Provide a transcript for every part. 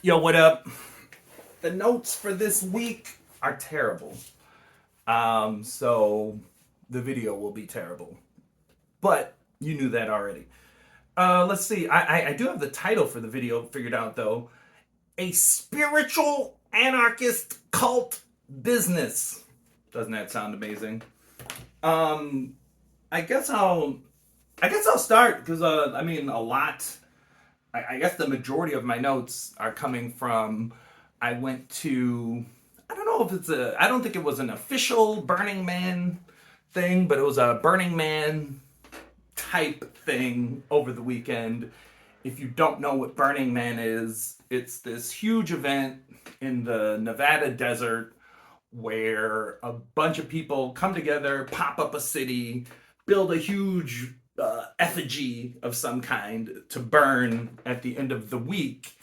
Yo, what up? The notes for this week are terrible. So the video will be terrible. But you knew that already. Let's see. I do have the title for the video figured out though. A spiritual anarchist cult business. Doesn't that sound amazing? Um, I guess I'll I guess I'll start because I mean a lot. I guess the majority of my notes are coming from. I went to. I don't know if it's a. I don't think it was an official Burning Man thing, but it was a Burning Man type thing over the weekend. If you don't know what Burning Man is, it's this huge event in the Nevada desert where a bunch of people come together, pop up a city, build a huge effigy of some kind to burn at the end of the week.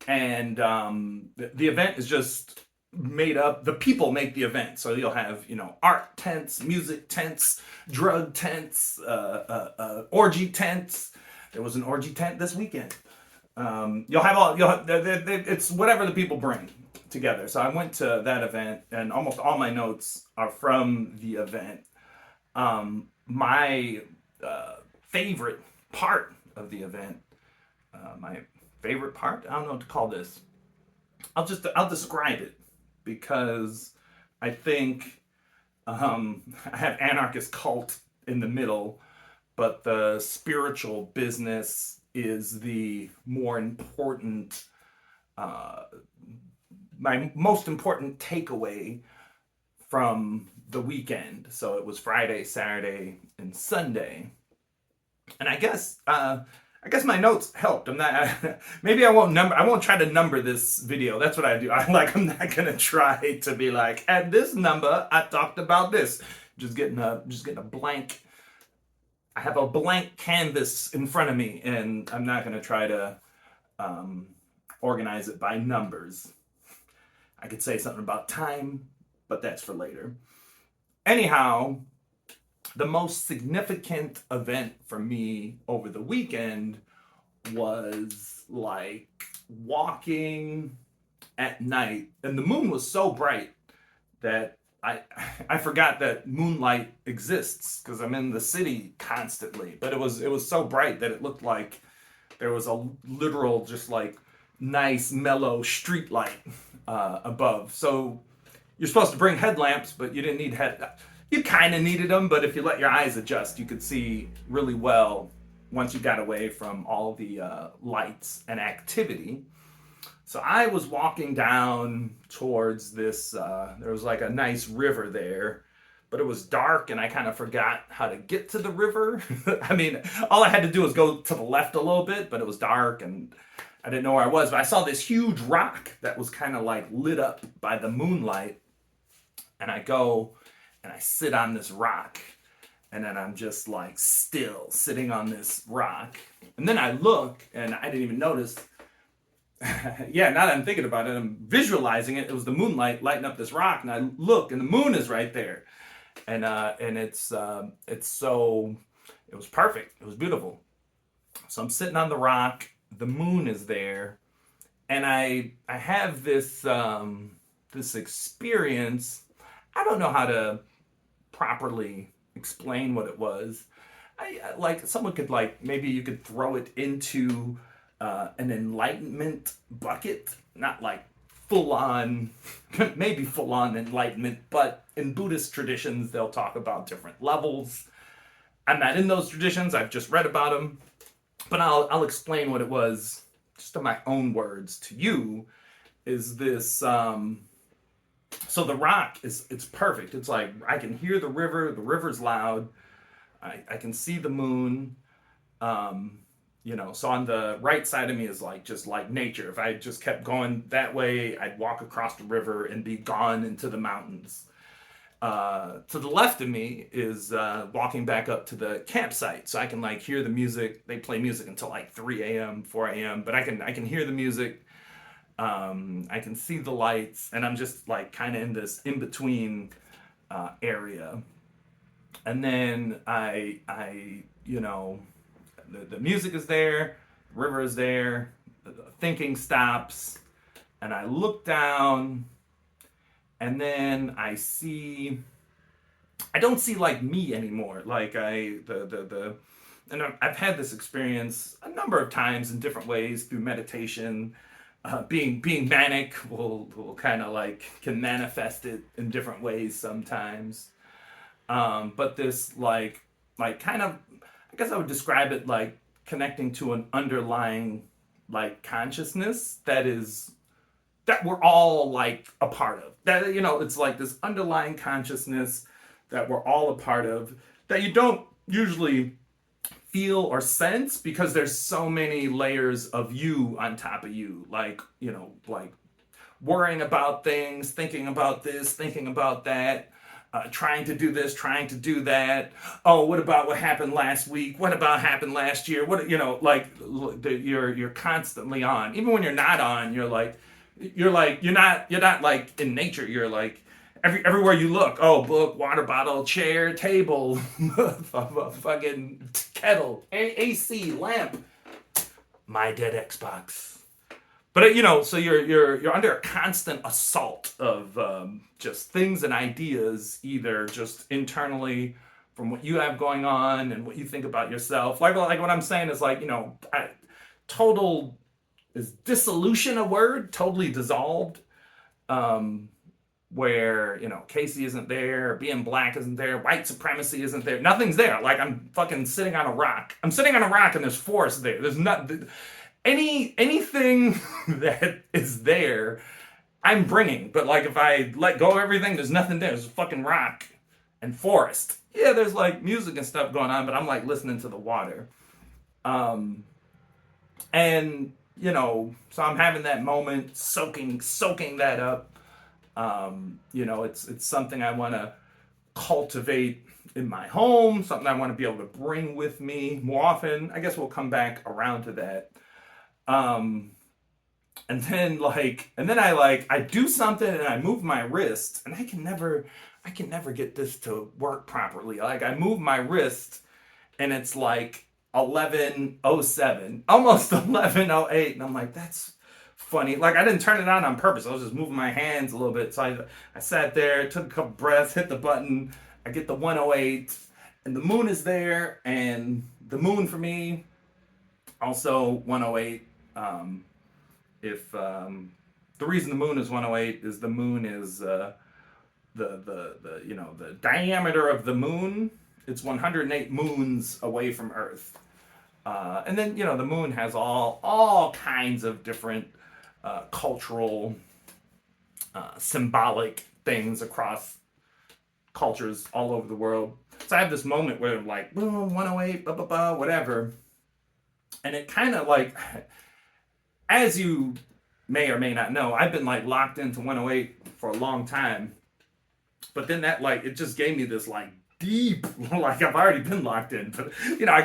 And the event is just made up. The people make the event. So you'll have, art tents, music tents, drug tents, orgy tents. There was an orgy tent this weekend. It's whatever the people bring together. So I went to that event, and almost all my notes are from the event. My favorite part of the event, my favorite part, I don't know what to call this. I'll describe it because I think I have anarchist cult in the middle, but the spiritual business is the more important, uh, my most important takeaway from the weekend. So it was Friday, Saturday, and Sunday, and I guess my notes helped. I'm not. Maybe I won't number. I won't try to number this video. That's what I do. I'm not gonna try to be like at this number I talked about this. Just getting a blank. I have a blank canvas in front of me, and I'm not gonna try to um, organize it by numbers. I could say something about time, but that's for later. Anyhow, the most significant event for me over the weekend was like walking at night, and the moon was so bright that I forgot that moonlight exists because I'm in the city constantly. But it was so bright that it looked like there was a literal just like nice mellow street light above. So you're supposed to bring headlamps, but you didn't need head. You kind of needed them, but if you let your eyes adjust, you could see really well once you got away from all the lights and activity. So I was walking down towards this. There was like a nice river there, but it was dark, and I kind of forgot how to get to the river. I mean, all I had to do was go to the left a little bit, but it was dark, and I didn't know where I was. But I saw this huge rock that was kind of like lit up by the moonlight, and I go and I sit on this rock, and then I'm just like still sitting on this rock. And then I look, and I didn't even notice. Yeah, now that I'm thinking about it, I'm visualizing it. It was the moonlight lighting up this rock, and I look, and the moon is right there, and it's so it was perfect. It was beautiful. So I'm sitting on the rock. The moon is there, and I have this experience. I don't know how to properly explain what it was. I like someone could like maybe you could throw it into an enlightenment bucket, not like full on, maybe full on enlightenment, but in Buddhist traditions they'll talk about different levels. I'm not in those traditions. I've just read about them, but I'll explain what it was just in my own words to you. Is this so the rock is it's perfect. It's like I can hear the river. The river's loud. I can see the moon. Um, so on the right side of me is like just like nature. If I just kept going that way, I'd walk across the river and be gone into the mountains. To the left of me is walking back up to the campsite, so I can like hear the music. They play music until like 3 a.m., 4 a.m., but I can hear the music. I can see the lights, and I'm just like kind of in this in between area. And then the music is there, the river is there, the thinking stops, and I look down, and then I don't see like me anymore. Like and I've had this experience a number of times in different ways through meditation. Being manic will kind of like can manifest it in different ways sometimes. But this like kind of, I guess I would describe it like connecting to an underlying like consciousness that we're all like a part of. That, it's like this underlying consciousness that we're all a part of, that you don't usually feel or sense because there's so many layers of you on top of you, like, like worrying about things, thinking about this, thinking about that, trying to do this, trying to do that. Oh, what about what happened last week? What about happened last year? What, like you're constantly on. Even when you're not on, you're not like in nature. You're like everywhere you look. Oh, book, water bottle, chair, table, fucking kettle, AC, lamp, my dead Xbox. But so you're under a constant assault of just things and ideas, either just internally from what you have going on and what you think about yourself. Like what I'm saying is like, total, is dissolution a word? Totally dissolved. Um, where Casey isn't there, being black isn't there, white supremacy isn't there, nothing's there. Like I'm fucking sitting on a rock. I'm sitting on a rock and there's forest there. There's not anything that is there. I'm bringing, but like if I let go of everything, there's nothing there. There's a fucking rock and forest. Yeah, there's like music and stuff going on, but I'm like listening to the water. Um, and so I'm having that moment, soaking that up. It's something I want to cultivate in my home, something I want to be able to bring with me more often. I guess we'll come back around to that. Um, and then I do something and I move my wrist, and I can never get this to work properly. Like I move my wrist and it's like 11:07, almost 11:08, and I'm like, that's funny. Like I didn't turn it on purpose. I was just moving my hands a little bit. So I sat there, took a couple breaths, hit the button. I get the 108, and the moon is there, and the moon for me also 108. If The reason the moon is 108 is the moon is the diameter of the moon. It's 108 moons away from Earth. And then the moon has all kinds of different cultural, symbolic things across cultures all over the world. So I have this moment where I'm like, boom, 108, blah blah blah, whatever, and it kind of like, as you may or may not know, I've been like locked into 108 for a long time. But then that like it just gave me this like deep, like I've already been locked in, but I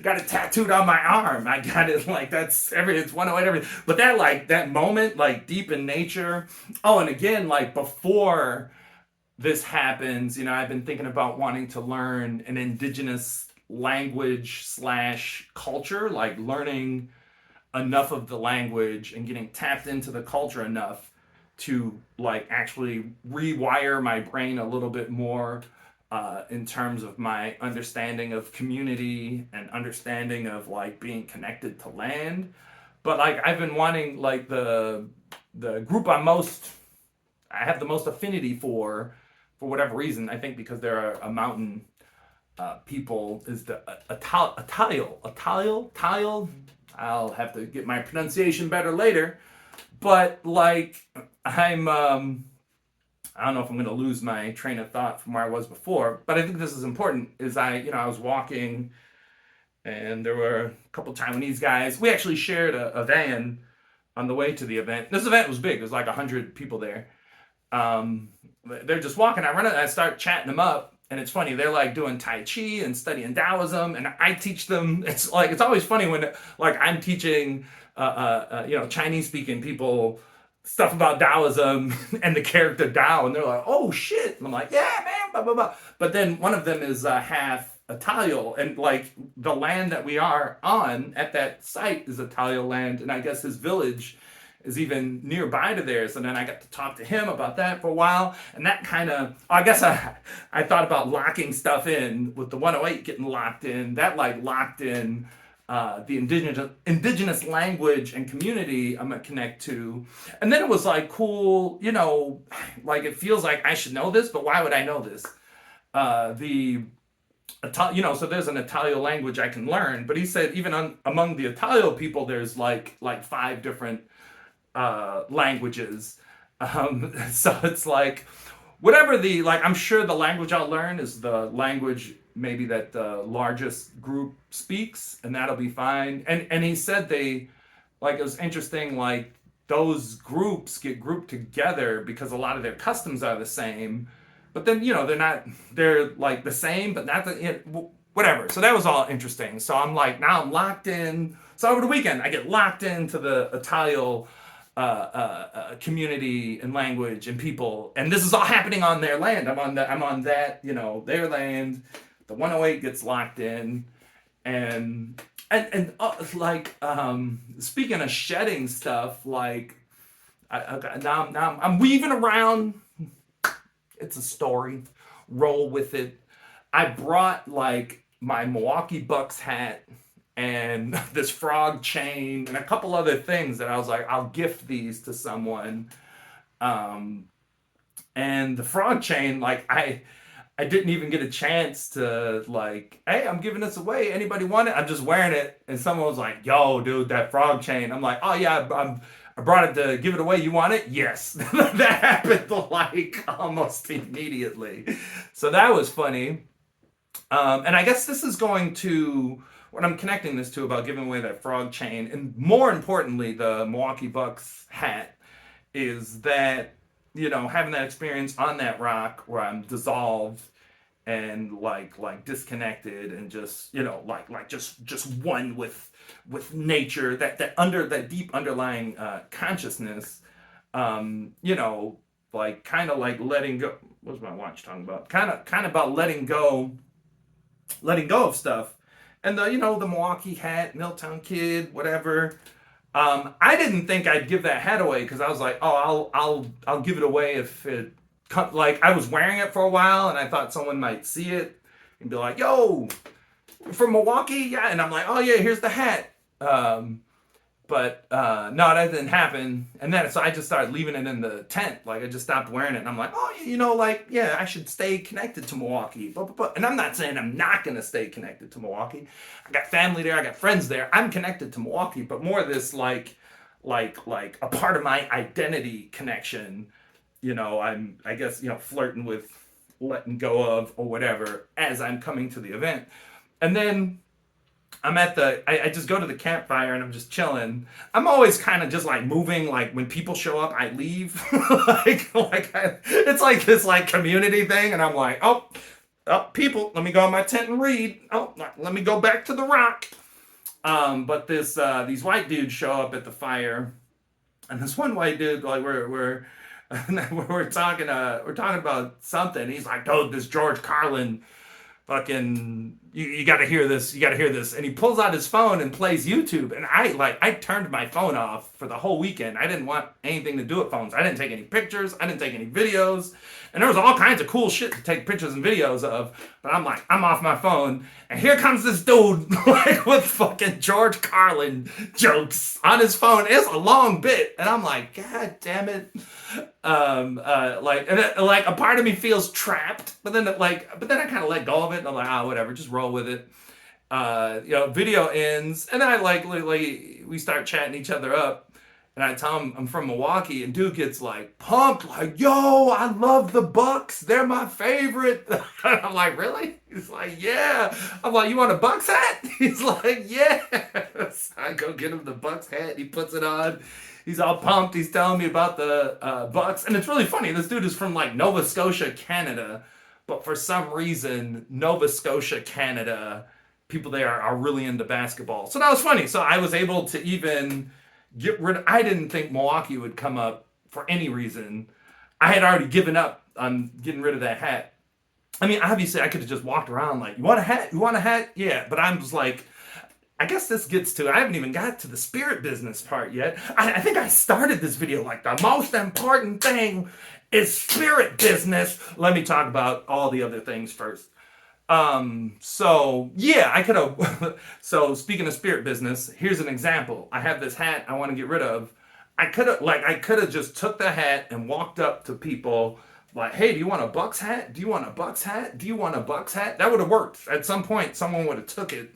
got it tattooed on my arm. I got it like it's 108 everything. But that like that moment like deep in nature. Oh, and again, like before this happens, I've been thinking about wanting to learn an indigenous language slash culture, like learning enough of the language and getting tapped into the culture enough to like actually rewire my brain a little bit more, in terms of my understanding of community and understanding of like being connected to land. But like I've been wanting like the group I have the most affinity for whatever reason. I think because they're a mountain people, is the Atayal. I'll have to get my pronunciation better later. But like I don't know if I'm going to lose my train of thought from where I was before, but I think this is important. I was walking, and there were a couple Taiwanese guys. We actually shared a van on the way to the event. This event was big. There's like 100 people there. They're just walking. I run it. I start chatting them up, and it's funny. They're like doing Tai Chi and studying Taoism, and I teach them. It's always funny when like I'm teaching Chinese speaking people stuff about Taoism and the character Tao, and they're like, "Oh shit!" And I'm like, "Yeah, man." Blah blah blah. But then one of them is half Atayal, and like the land that we are on at that site is Atayal land, and I guess his village is even nearby to theirs. And then I got to talk to him about that for a while. And that kind of, I guess I thought about locking stuff in with the 108 getting locked in. That like locked in the indigenous language and community I'm gonna connect to. And then it was like cool, like it feels like I should know this, but why would I know this? So there's an Italio language I can learn, but he said even among the Italio people, there's like 5 different languages. So it's like whatever I'm sure the language I'll learn is the language maybe that the largest group speaks, and that'll be fine. And he said it was interesting, like those groups get grouped together because a lot of their customs are the same, but then they're like the same, but not whatever. So that was all interesting. So I'm like, now I'm locked in. So over the weekend, I get locked into the Italio community and language and people, and this is all happening on their land. I'm on that, their land. The 108 gets locked in, and speaking of shedding stuff, like now I'm weaving around. It's a story. Roll with it. I brought like my Milwaukee Bucks hat and this frog chain and a couple other things that I was like, I'll gift these to someone. And the frog chain, like I didn't even get a chance to like, hey, I'm giving this away. Anybody want it? I'm just wearing it. And someone was like, yo, dude, that frog chain. I'm like, oh yeah, I brought it to give it away. You want it? Yes. That happened like almost immediately. So that was funny. And I guess this is going to what I'm connecting this to about giving away that frog chain, and more importantly, the Milwaukee Bucks hat, is that, having that experience on that rock where I'm dissolved and like disconnected and just, just one with nature, that deep underlying consciousness, kind of like letting go. What was my watch talking about? Kind of about letting go of stuff. And the Milwaukee hat, Milltown Kid, whatever. I didn't think I'd give that hat away because I was like, oh, I'll give it away if it like I was wearing it for a while and I thought someone might see it and be like, yo, from Milwaukee, yeah. And I'm like, oh yeah, here's the hat. But no, that didn't happen. And then so I just started leaving it in the tent. Like I just stopped wearing it. And I'm like, oh, yeah, I should stay connected to Milwaukee. Blah, blah, blah. And I'm not saying I'm not going to stay connected to Milwaukee. I got family there. I got friends there. I'm connected to Milwaukee. But more this like a part of my identity connection. I guess, flirting with letting go of or whatever as I'm coming to the event. And then I'm at I just go to the campfire and I'm just chilling. I'm always kind of just like moving, like when people show up, I leave. It's like this like community thing. And I'm like, oh, people, let me go in my tent and read. Oh, let me go back to the rock. But these white dudes show up at the fire. And this one white dude, like we're talking about something. He's like, dude, this George Carlin fucking, you got to hear this. And he pulls out his phone and plays YouTube. And I turned my phone off for the whole weekend. I didn't want anything to do with phones. I didn't take any pictures. I didn't take any videos. And there was all kinds of cool shit to take pictures and videos of. But I'm like, I'm off my phone. And here comes this dude like with fucking George Carlin jokes on his phone. It's a long bit. And I'm like, God damn it. A part of me feels trapped, but then I kind of let go of it, and I'm like, whatever, just roll with it. Video ends, and then we start chatting each other up, and I tell him I'm from Milwaukee, and dude gets like pumped, like, yo, I love the Bucks, they're my favorite. I'm like, really? He's like, yeah. I'm like, you want a Bucks hat? He's like, yes. I go get him the Bucks hat, he puts it on. He's all pumped. He's telling me about the Bucks. And it's really funny. This dude is from like Nova Scotia, Canada. But for some reason, Nova Scotia, Canada, people there are really into basketball. So that was funny. So I was able to even I didn't think Milwaukee would come up for any reason. I had already given up on getting rid of that hat. I mean, obviously I could have just walked around like, you want a hat? You want a hat? Yeah. But I'm just like, I guess this gets to, I haven't even got to the spirit business part yet. I think I started this video like the most important thing is spirit business. Let me talk about all the other things first. So yeah, I could have, so speaking of spirit business, here's an example. I have this hat I want to get rid of. I could have just took the hat and walked up to people like, hey, do you want a Bucks hat? Do you want a Bucks hat? Do you want a Bucks hat? That would have worked. At some point, someone would have took it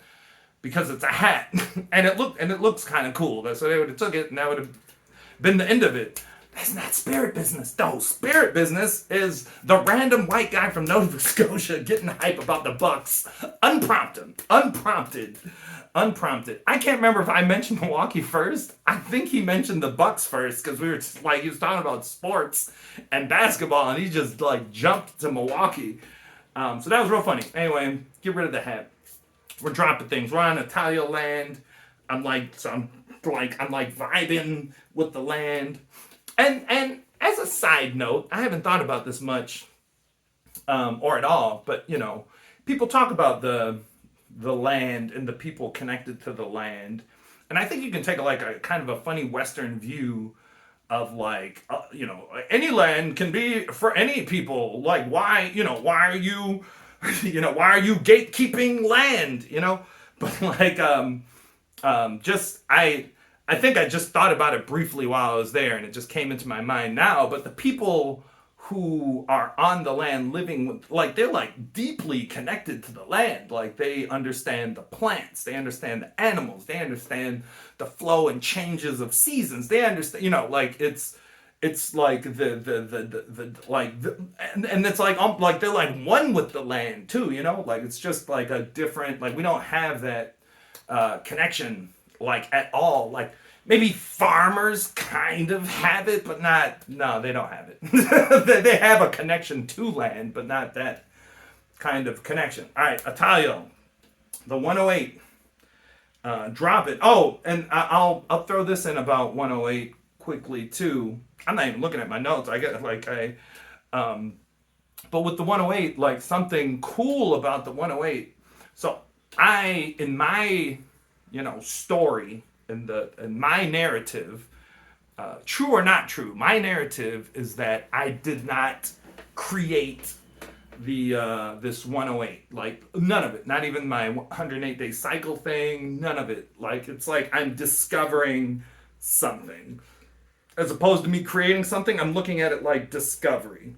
because it's a hat and it looks kind of cool. So they would have took it and that would have been the end of it. That's not spirit business, though. Spirit business is the random white guy from Nova Scotia getting hype about the Bucks, unprompted. I can't remember if I mentioned Milwaukee first. I think he mentioned the Bucks first because we were like, he was talking about sports and basketball, and he just like jumped to Milwaukee. So that was real funny. Anyway, get rid of the hat. We're dropping things. We're on Italia land. I'm vibing with the land. And as a side note, I haven't thought about this much, or at all, but you know, people talk about the land and the people connected to the land, and I think you can take a kind of a funny Western view of you know, any land can be for any people. Like why are you, why are you gatekeeping land? You know, but I think I just thought about it briefly while I was there, and it just came into my mind now. But the people who are on the land living with, they're deeply connected to the land. Like they understand the plants, they understand the animals, they understand the flow and changes of seasons. They understand, it's like and it's like they're like one with the land too. It's just like a different, we don't have that connection at all. Maybe farmers kind of have it, but no, they don't have it. They have a connection to land, but not that kind of connection. All right, Italio, the 108, drop it. Oh, and I'll throw this in about 108 quickly too. I'm not even looking at my notes. I get but with the 108, something cool about the 108. So in my story, in my narrative, true or not true, my narrative is that I did not create this 108. None of it. Not even my 108-day cycle thing. None of it. It's like I'm discovering something, as opposed to me creating something. I'm looking at it like discovery.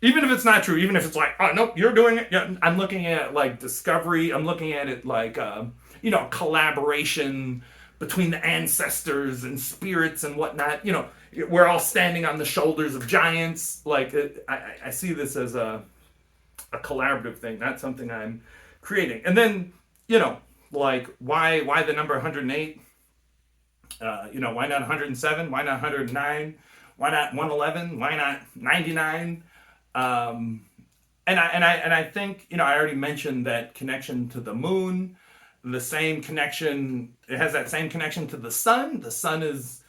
Even if it's not true, even if it's oh, nope, you're doing it. Yeah, I'm looking at it like discovery. I'm looking at it like, collaboration between the ancestors and spirits and whatnot. We're all standing on the shoulders of giants. I see this as a collaborative thing, not something I'm creating. And then, why the number 108? Why not 107? Why not 109? Why not 111? Why not 99? And I think, I already mentioned that connection to the moon, the same connection, it has that same connection to the sun. The sun is,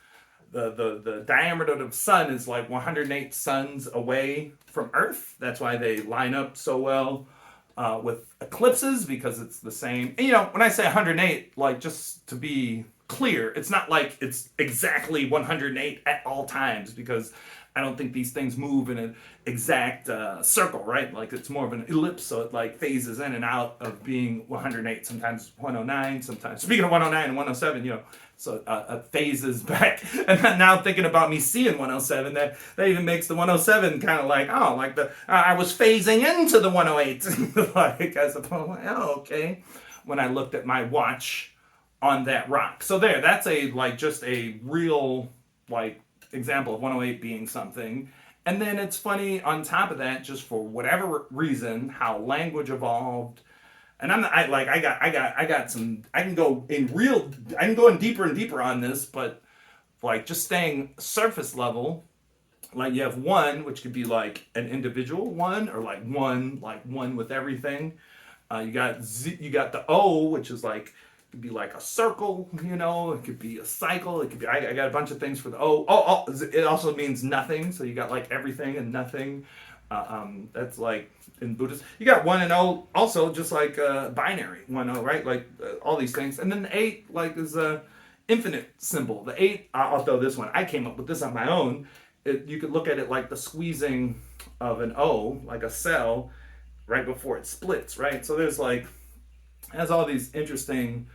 the diameter of the sun is 108 suns away from Earth. That's why they line up so well with eclipses, because it's the same. And, when I say 108, just to be clear, it's not it's exactly 108 at all times, because I don't think these things move in an exact circle, right? It's more of an ellipse, so it phases in and out of being 108. Sometimes 109, sometimes. Speaking of 109 and 107, so phases back. And now thinking about me seeing 107, that even makes the 107 kind of I was phasing into the 108. I suppose, okay. When I looked at my watch on that rock. So that's just a real, example of 108 being something. And then it's funny on top of that, just for whatever reason, how language evolved. And I can go in deeper and deeper on this, but just staying surface level, you have one, which could be an individual one, or one with everything. You got the O, which is could be a circle, it could be a cycle, it could be, I got a bunch of things for the it also means nothing, so you got everything and nothing. That's like in Buddhist. You got 1 and 0, also just like binary 1 0, right? Like all these things. And then the 8 like is a infinite symbol. The 8, I'll throw this one. I came up with this on my own. You could look at it like the squeezing of an O, like a cell, right before it splits, right? So there's like has all these interesting,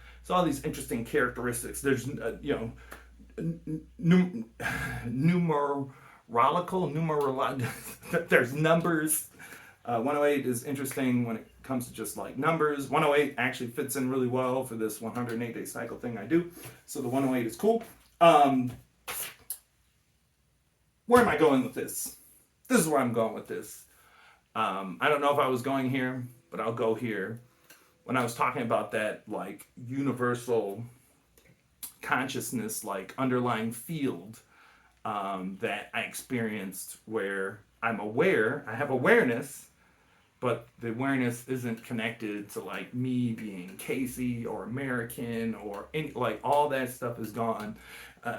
characteristics. There's there's numbers. 108 is interesting when it comes to just like numbers. 108 actually fits in really well for this 108-day cycle thing I do. So the 108 is cool. Where am I going with this? This is where I'm going with this. I don't know if I was going here, but I'll go here. When I was talking about that like universal consciousness, like underlying field that I experienced, where I'm aware, I have awareness, but the awareness isn't connected to like me being Casey or American or any, like all that stuff is gone.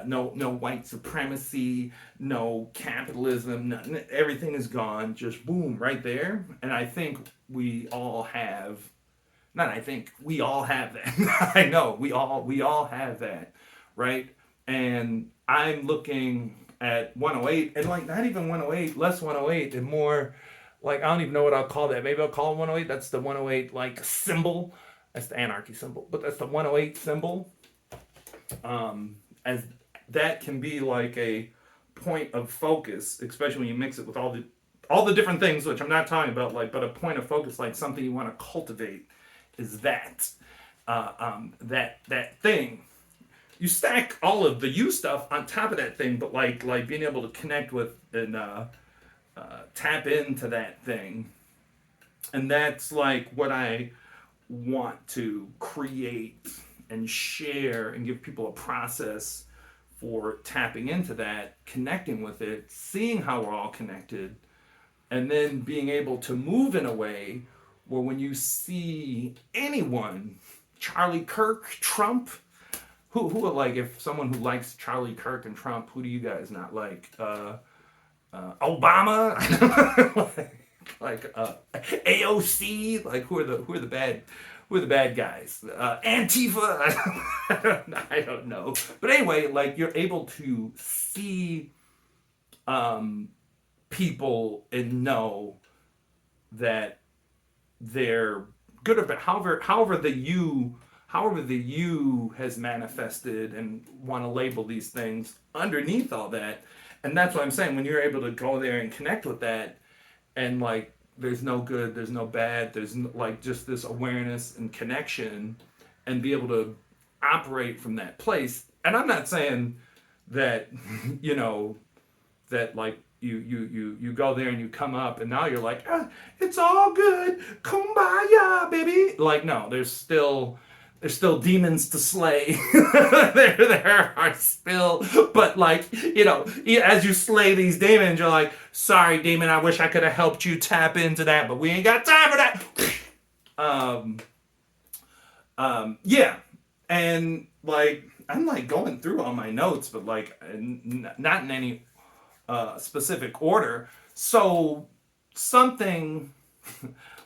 No white supremacy, no capitalism, everything is gone. Just boom, right there. And I think we all have. Not I think we all have that. I know we all have that, right? And I'm looking at 108 and like not even 108, less 108 and more like I don't even know what I'll call that. Maybe I'll call it 108. That's the 108 like symbol. That's the anarchy symbol, but that's the 108 symbol. As that can be like a point of focus, especially when you mix it with all the different things, which I'm not talking about, like, but a point of focus, like something you want to cultivate, is that that thing. You stack all of the you stuff on top of that thing, but like being able to connect with and tap into that thing, and that's like what I want to create and share and give people a process for tapping into that, connecting with it, seeing how we're all connected, and then being able to move in a way where when you see anyone, Charlie Kirk, Trump, who like, if someone who likes Charlie Kirk and Trump, who do you guys not like? Obama, like AOC, like who are the bad guys? Antifa, I don't know. But anyway, like you're able to see people and know that they're good or bad. However the you has manifested, and want to label these things underneath all that. And that's what I'm saying. When you're able to go there and connect with that, and like there's no good, there's no bad, there's like just this awareness and connection, and be able to operate from that place. And I'm not saying that that like you go there and you come up and now you're like, it's all good, kumbaya, baby. Like, no, there's still demons to slay. there are still, but like, as you slay these demons, you're like, sorry, demon, I wish I could have helped you tap into that, but we ain't got time for that. Yeah. And like, I'm like going through all my notes, but like, not in any specific order. So something,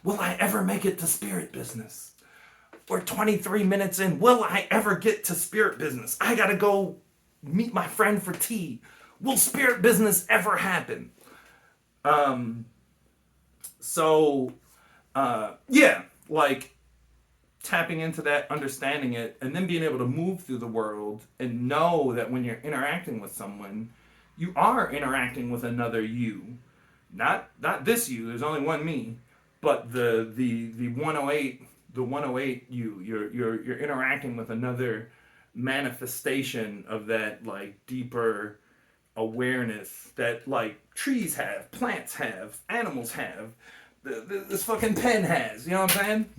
will I ever make it to spirit business? We're 23 minutes in. Will I ever get to spirit business? I gotta go meet my friend for tea. Will spirit business ever happen? Yeah, like tapping into that, understanding it, and then being able to move through the world and know that when you're interacting with someone, you are interacting with another you. Not this you, there's only one me, but the 108, the 108 you. You're interacting with another manifestation of that like deeper awareness that like trees have, plants have, animals have, this fucking pen has. You know what I'm saying?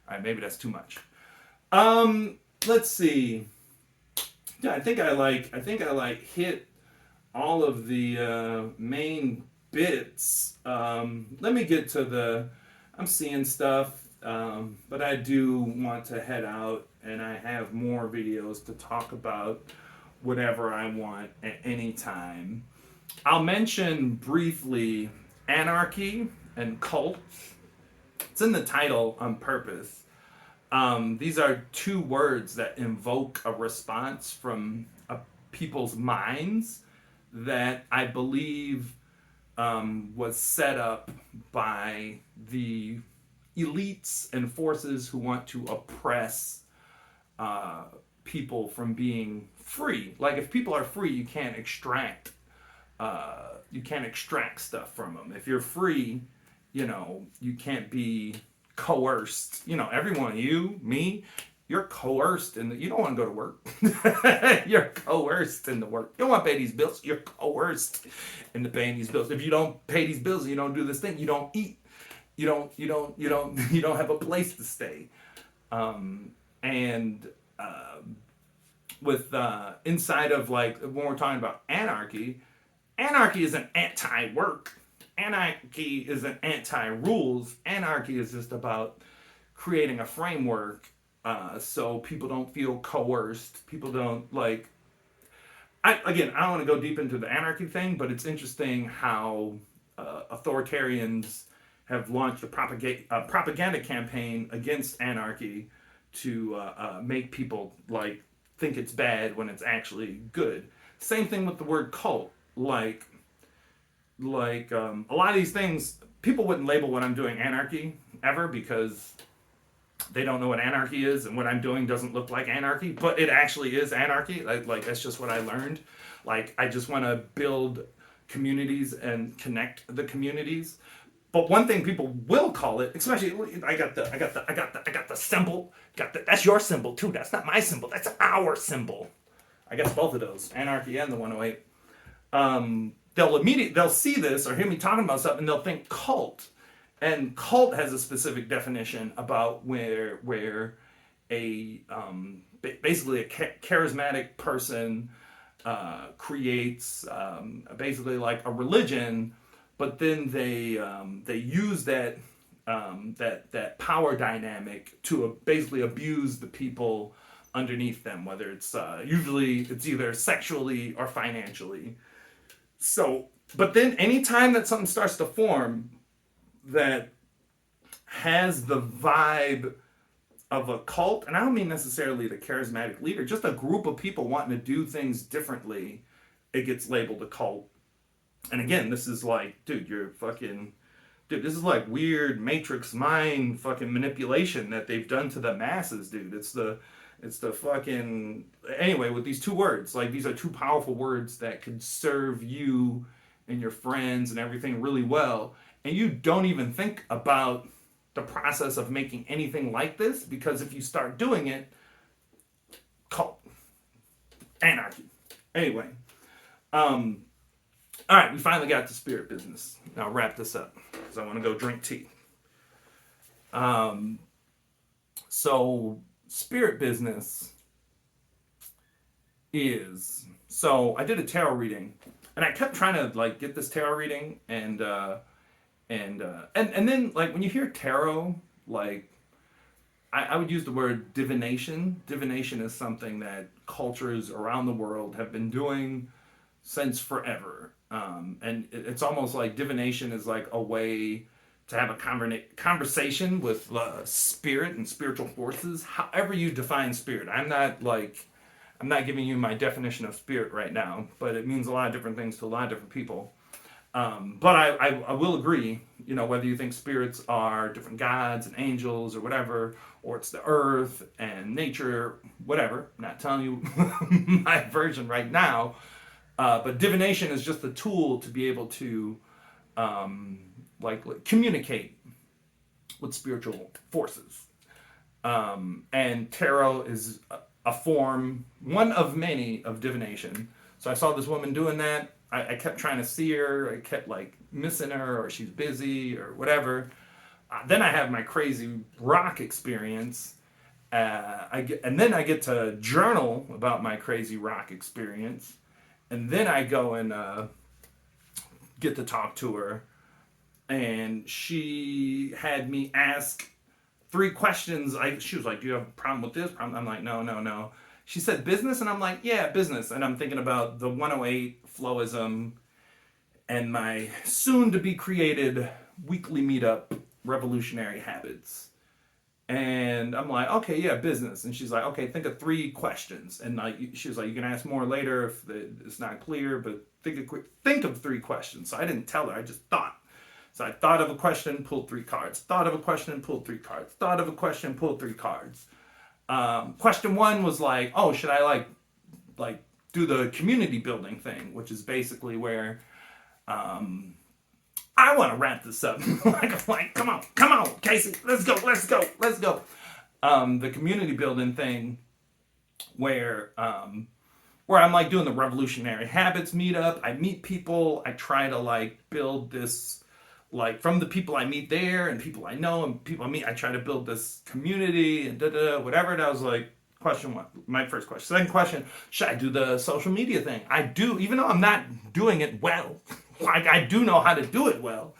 All right, maybe that's too much. Let's see. Yeah, I think I hit all of the main bits. Let me get to I'm seeing stuff, but I do want to head out, and I have more videos to talk about whatever I want at any time. I'll mention briefly anarchy and cult. It's in the title on purpose. These are two words that invoke a response from people's minds that I believe was set up by the elites and forces who want to oppress people from being free. Like if people are free, you can't extract stuff from them. If you're free, you can't be coerced. Everyone, you, me, you're coerced, and you don't want to go to work. You're coerced into work. You don't want to pay these bills. You're coerced into paying these bills. If you don't pay these bills, you don't do this thing. You don't eat. You don't have a place to stay. And with inside of like when we're talking about anarchy isn't anti-work. Anarchy isn't anti-rules. Anarchy is just about creating a framework so people don't feel coerced. People don't like. I don't want to go deep into the anarchy thing, but it's interesting how authoritarians have launched a propaganda campaign against anarchy to make people like think it's bad when it's actually good. Same thing with the word cult. Like a lot of these things, people wouldn't label what I'm doing anarchy ever because they don't know what anarchy is, and what I'm doing doesn't look like anarchy, but it actually is anarchy. Like that's just what I learned. Like I just want to build communities and connect the communities. But one thing people will call it, especially I got the symbol. That's your symbol too. That's not my symbol. That's our symbol. I guess both of those, anarchy and the 108. They'll see this or hear me talking about something and they'll think cult. And cult has a specific definition about where a basically a charismatic person creates basically like a religion, but then they use that power dynamic to basically abuse the people underneath them, whether it's usually it's either sexually or financially. So, but then anytime that something starts to form that has the vibe of a cult, and I don't mean necessarily the charismatic leader, just a group of people wanting to do things differently, it gets labeled a cult. And again, this is like, dude, this is like weird Matrix mind fucking manipulation that they've done to the masses, dude. It's the fucking, anyway, with these two words, like these are two powerful words that could serve you and your friends and everything really well. And you don't even think about the process of making anything like this, because if you start doing it, cult, anarchy. Anyway, all right, we finally got to spirit business. Now I'll wrap this up because I want to go drink tea. So spirit business is, so I did a tarot reading, and I kept trying to like get this tarot reading, and then like when you hear tarot, like I would use the word divination. Divination is something that cultures around the world have been doing since forever. And it's almost like divination is like a way to have a conversation with spirit and spiritual forces, however you define spirit. I'm not giving you my definition of spirit right now, but it means a lot of different things to a lot of different people. But I will agree, whether you think spirits are different gods and angels or whatever, or it's the earth and nature, whatever. I'm not telling you my version right now. But divination is just a tool to be able to communicate with spiritual forces. And tarot is a form, one of many, of divination. So I saw this woman doing that. I kept trying to see her. I kept like missing her, or she's busy or whatever. Then I have my crazy rock experience. And then I get to journal about my crazy rock experience. And then I go and get to talk to her. And she had me ask 3 questions. She was like, do you have a problem with this? I'm like, no. She said business, and I'm like, yeah, business. And I'm thinking about the 108 flowism. and my soon to be created weekly meetup, Revolutionary Habits. And I'm like, okay, yeah, business. And she's like, okay, think of 3 questions. And like, she was like, you can ask more later if it's not clear, but think of 3 questions. So I didn't tell her, I just thought. So I thought of a question, pulled 3 cards. Thought of a question, pulled 3 cards. Thought of a question, pulled 3 cards. Question 1 was like, oh, should I like do the community building thing, which is basically where I want to wrap this up. like, come on, Casey, let's go. The community building thing, where I'm like doing the Revolutionary Habits meetup. I meet people. I try to like build this, like from the people I meet there and people I know and people I meet. I try to build this community and whatever. And I was like, question 1, my first question. Second question, should I do the social media thing? I do, even though I'm not doing it well. Like I do know how to do it well.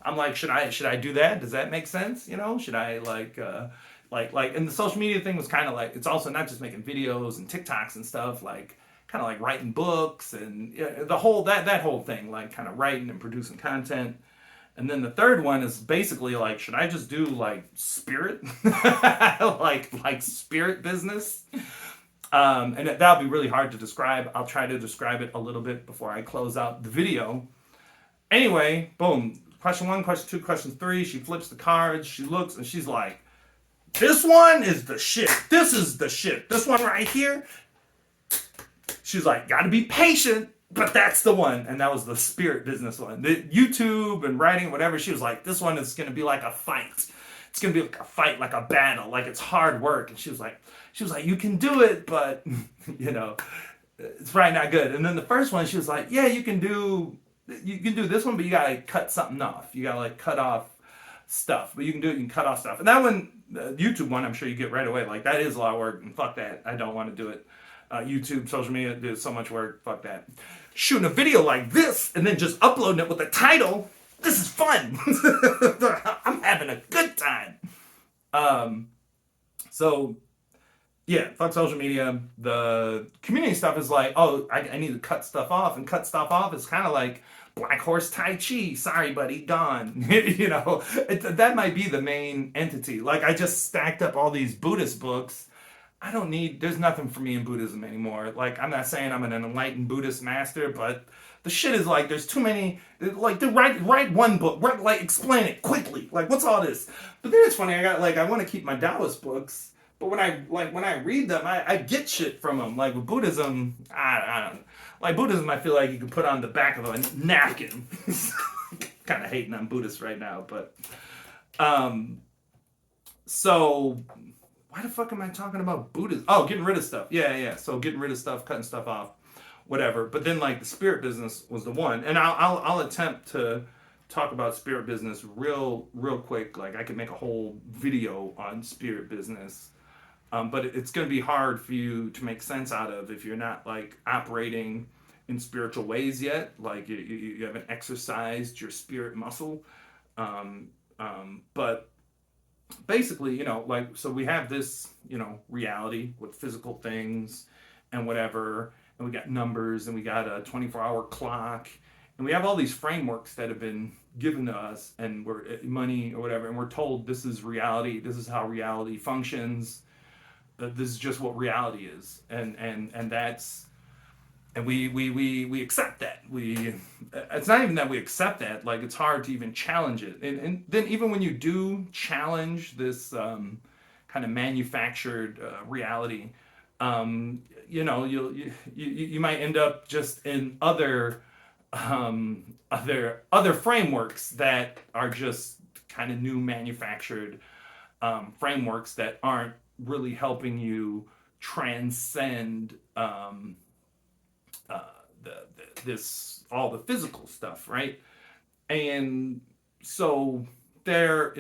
I'm like, should I do that? Does that make sense? You know, should I like and the social media thing was kind of like, it's also not just making videos and TikToks and stuff, like kind of like writing books and the whole that whole thing, like kind of writing and producing content. And then the third one is basically like, should I just do like spirit, like spirit business? And that'll be really hard to describe. I'll try to describe it a little bit before I close out the video. Anyway, boom. Question 1, question 2, question 3. She flips the cards. She looks and she's like, this one is the shit. This is the shit. This one right here. She's like, gotta be patient, but that's the one. And that was the spirit business one. The YouTube and writing, whatever. She was like, this one is going to be like a fight. It's going to be like a fight, like a battle, like it's hard work. And she was like, you can do it, but you know, it's probably not good. And then the first one, she was like, yeah, you can do this one, but you gotta cut something off. You gotta like cut off stuff, but you can do it. You can cut off stuff. And that one, the YouTube one, I'm sure you get right away. Like that is a lot of work, and fuck that. I don't want to do it. YouTube, social media, do so much work. Fuck that. Shooting a video like this and then just uploading it with a title. This is fun. I'm having a good time. So yeah, fuck social media. The community stuff is like, oh, I need to cut stuff off, and cut stuff off is kind of like Black Horse Tai Chi. Sorry, buddy, gone. You know, that might be the main entity. Like I just stacked up all these Buddhist books. There's nothing for me in Buddhism anymore. Like I'm not saying I'm an enlightened Buddhist master, but the shit is like, there's too many, like write one book, like explain it quickly. Like what's all this? But then it's funny, I want to keep my Taoist books. But when I read them, I get shit from them. Like with Buddhism, I don't know. Like Buddhism, I feel like you can put on the back of a napkin. Kind of hating on Buddhists right now, but so why the fuck am I talking about Buddhism? Oh, getting rid of stuff. Yeah. So getting rid of stuff, cutting stuff off, whatever. But then like the spirit business was the one, and I'll attempt to talk about spirit business real quick. Like I could make a whole video on spirit business. But it's going to be hard for you to make sense out of if you're not like operating in spiritual ways yet. Like you haven't exercised your spirit muscle. But basically, you know, like, so we have this, you know, reality with physical things and whatever, and we got numbers and we got a 24-hour clock, and we have all these frameworks that have been given to us, and we're money or whatever, and we're told this is reality, this is how reality functions. This is just what reality is, and that's, and we accept that. It's not even that we accept that. Like it's hard to even challenge it, and then even when you do challenge this kind of manufactured reality, you know, you might end up just in other frameworks that are just kind of new manufactured frameworks that aren't really helping you transcend this, all the physical stuff, right? And so there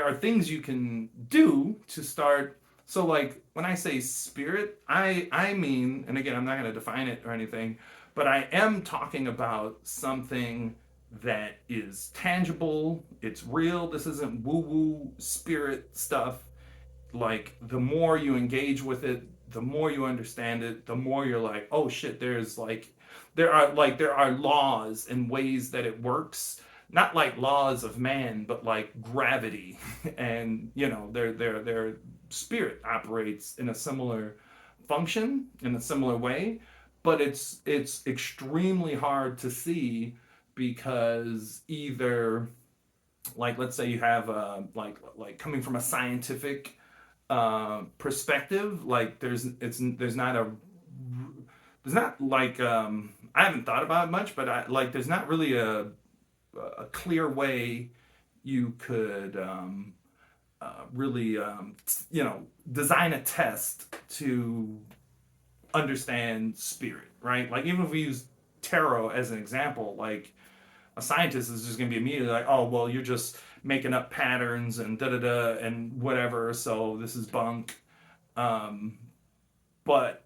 are things you can do to start. So like when I say spirit, I mean, and again, I'm not going to define it or anything, but I am talking about something that is tangible, it's real. This isn't woo-woo spirit stuff. Like the more you engage with it, the more you understand it, the more you're like, oh shit, there are laws and ways that it works, not like laws of man, but like gravity. And their spirit operates in a similar function, in a similar way, but it's extremely hard to see, because either, like, let's say you have like coming from a scientific perspective, like there's not like I haven't thought about it much, but I like there's not really a clear way you could really design a test to understand spirit, right? Like, even if we use tarot as an example, like, a scientist is just going to be immediately like, oh, well, you're just making up patterns and da da da and whatever, so this is bunk. Um, but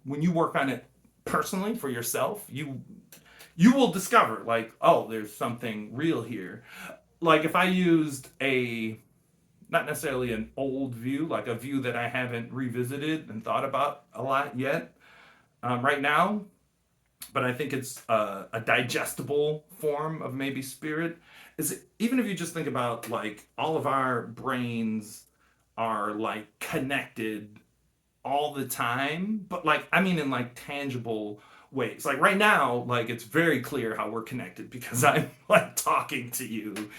when you work on it personally for yourself, you will discover, like, oh, there's something real here. Like, if I used a, not necessarily an old view, like a view that I haven't revisited and thought about a lot yet right now, but I think it's a digestible form of maybe spirit. Is even if you just think about, like, all of our brains are like connected all the time, but, like, I mean, in like tangible ways. Like, right now, like, it's very clear how we're connected because I'm like talking to you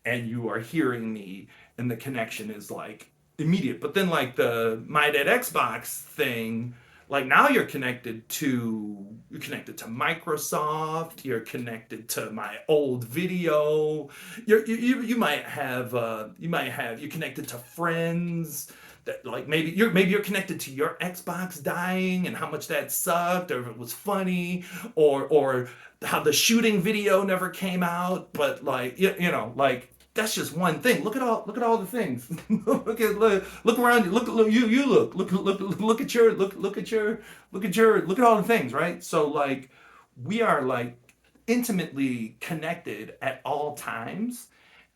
and you are hearing me, and the connection is like immediate. But then, like, the My Dead Xbox thing, like, now you're connected to Microsoft, you're connected to my old video, you're connected to friends that, like, maybe you're connected to your Xbox dying and how much that sucked, or if it was funny, or how the shooting video never came out, but, like, like, that's just one thing. Look at all the things. Look around you. Look at all the things, right? So, like, we are, like, intimately connected at all times,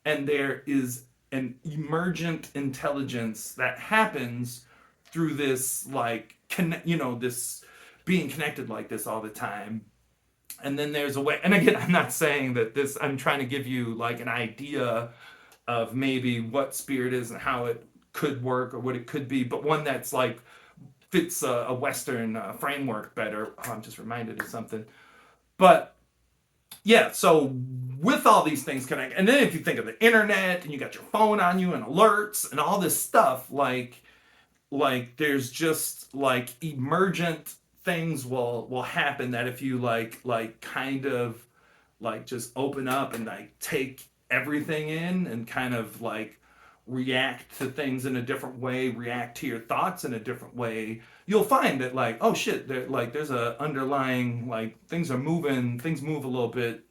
and there is an emergent intelligence that happens through this, like, this being connected like this all the time. And then there's a way, and again, I'm not saying that this, I'm trying to give you like an idea of maybe what spirit is and how it could work or what it could be, but one that's like fits a Western framework better. Oh, I'm just reminded of something. But yeah, so with all these things connect, and then if you think of the internet and you got your phone on you and alerts and all this stuff, like there's just like emergent things will happen that if you like kind of like just open up and like take everything in and kind of like react to things in a different way, react to your thoughts in a different way, you'll find that, like, oh shit, there's a underlying, like, things move a little bit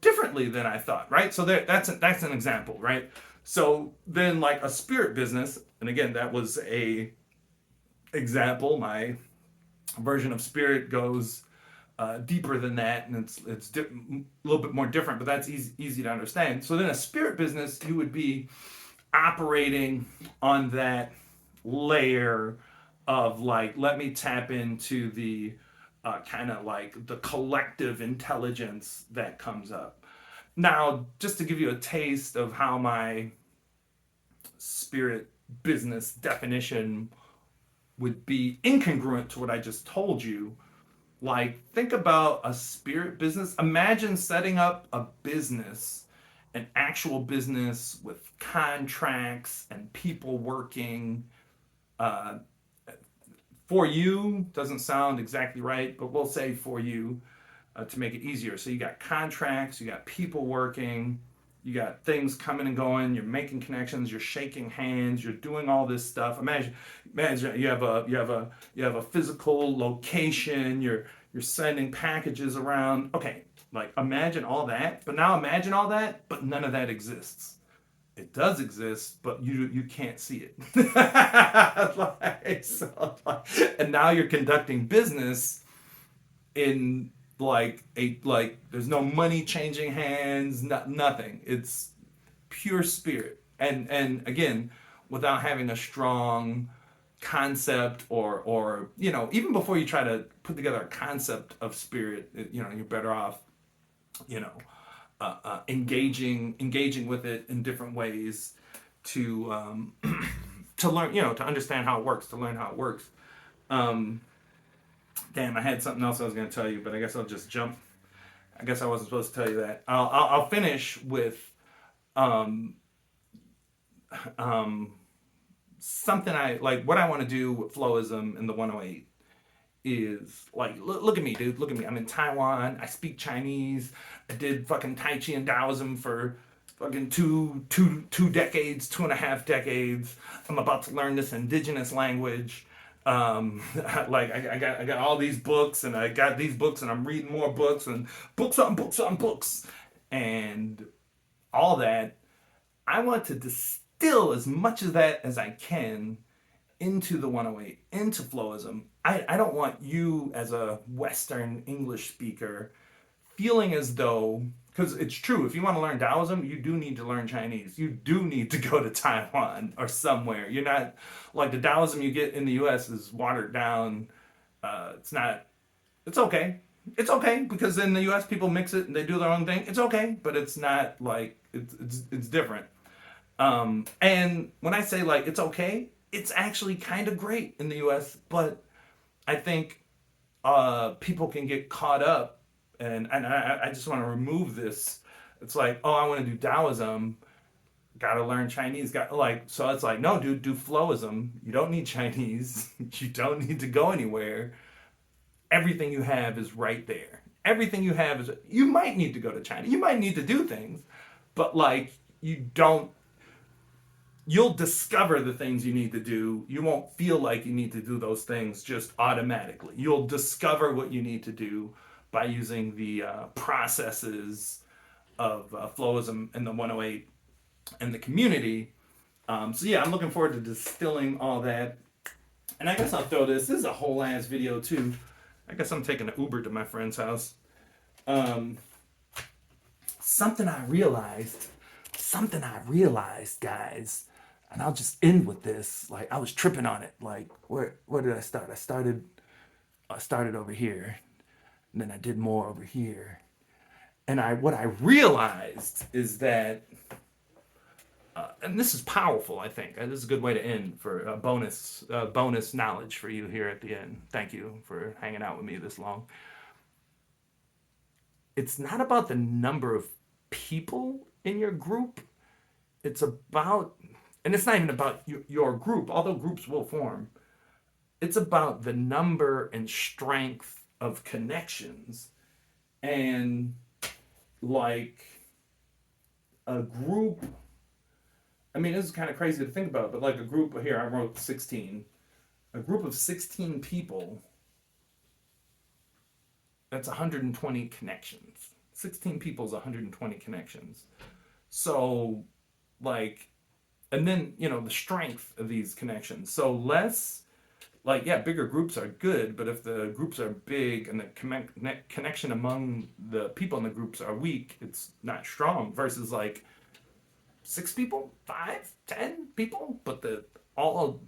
differently than I thought, right? So that's an example, right? So then, like, a spirit business, and again, that was a example. My version of spirit goes deeper than that, and a little bit more different, but that's easy to understand. So then, a spirit business, you would be operating on that layer of, like, let me tap into the kind of like the collective intelligence that comes up. Now, just to give you a taste of how my spirit business definition would be incongruent to what I just told you, like, think about a spirit business. Imagine setting up a business, an actual business with contracts and people working uh, for you. Doesn't sound exactly right, but we'll say for you to make it easier. So you got contracts, you got people working, you got things coming and going. You're making connections. You're shaking hands. You're doing all this stuff. Imagine you have a physical location. You're sending packages around. Okay, like, imagine all that. But now imagine all that, but none of that exists. It does exist, but you can't see it. And now you're conducting business in, like, there's no money changing hands, nothing. It's pure spirit, and again, without having a strong concept, or even before you try to put together a concept of spirit, you're better off you know engaging with it in different ways to to learn, to understand how it works, to learn how it works. um Damn, I had something else I was going to tell you, but I guess I'll just jump. I guess I wasn't supposed to tell you that. I'll finish with um um something I like. What I want to do with Flowism in the 108 is like, look at me, dude. Look at me. I'm in Taiwan. I speak Chinese. I did fucking Tai Chi and Taoism for fucking two decades, 2.5 decades. I'm about to learn this indigenous language. Like I got all these books, and I got these books, and I'm reading more books, and books on books on books, and all that. I want to distill as much of that as I can into the 108, into Flowism. I don't want you as a Western English speaker feeling as though, because it's true, if you want to learn Taoism, you do need to learn Chinese. You do need to go to Taiwan or somewhere. You're not, like, the Taoism you get in the US is watered down. It's not, it's okay. It's okay because in the US people mix it and they do their own thing. It's okay, but it's not like, it's different. And when I say like it's okay, it's actually kind of great in the US, but I think people can get caught up, and I just want to remove this. It's like, oh, I want to do Taoism, gotta learn Chinese, got like, so it's like, no, dude, do Flowism. You don't need Chinese. You don't need to go anywhere. Everything you have is right there. Everything you have is, you might need to go to China. You might need to do things, but like, you don't, you'll discover the things you need to do. You won't feel like you need to do those things just automatically. You'll discover what you need to do by using the processes of Flowism and the 108 and the community. So yeah, I'm looking forward to distilling all that. And I guess I'll throw this. This is a whole ass video too. I guess I'm taking an Uber to my friend's house. Um, something I realized, guys, and I'll just end with this. Like, I was tripping on it. Like, where did I start? I started over here, and then I did more over here. And what I realized is that, and this is powerful. I think this is a good way to end for a bonus knowledge for you here at the end. Thank you for hanging out with me this long. It's not about the number of people in your group. It's about, and it's not even about your group, although groups will form. It's about the number and strength of connections. And like a group, I mean, this is kind of crazy to think about, but like a group here, I wrote 16. A group of 16 people, that's 120 connections. 16 people is 120 connections. So, like, and then, the strength of these connections. So less, like, yeah, bigger groups are good, but if the groups are big and the connection among the people in the groups are weak, it's not strong. Versus like 6 people, 5, 10 people, but the all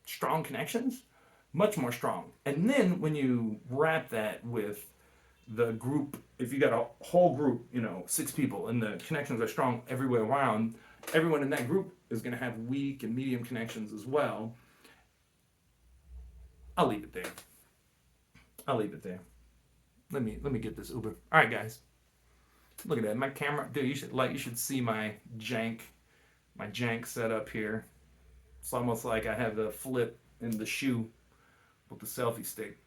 strong connections, much more strong. And then when you wrap that with the group, if you got a whole group, 6 people, and the connections are strong everywhere around, everyone in that group is going to have weak and medium connections as well. I'll leave it there. Let me get this Uber. All right, guys. Look at that. My camera, dude. You should see my jank setup here. It's almost like I have the flip in the shoe with the selfie stick.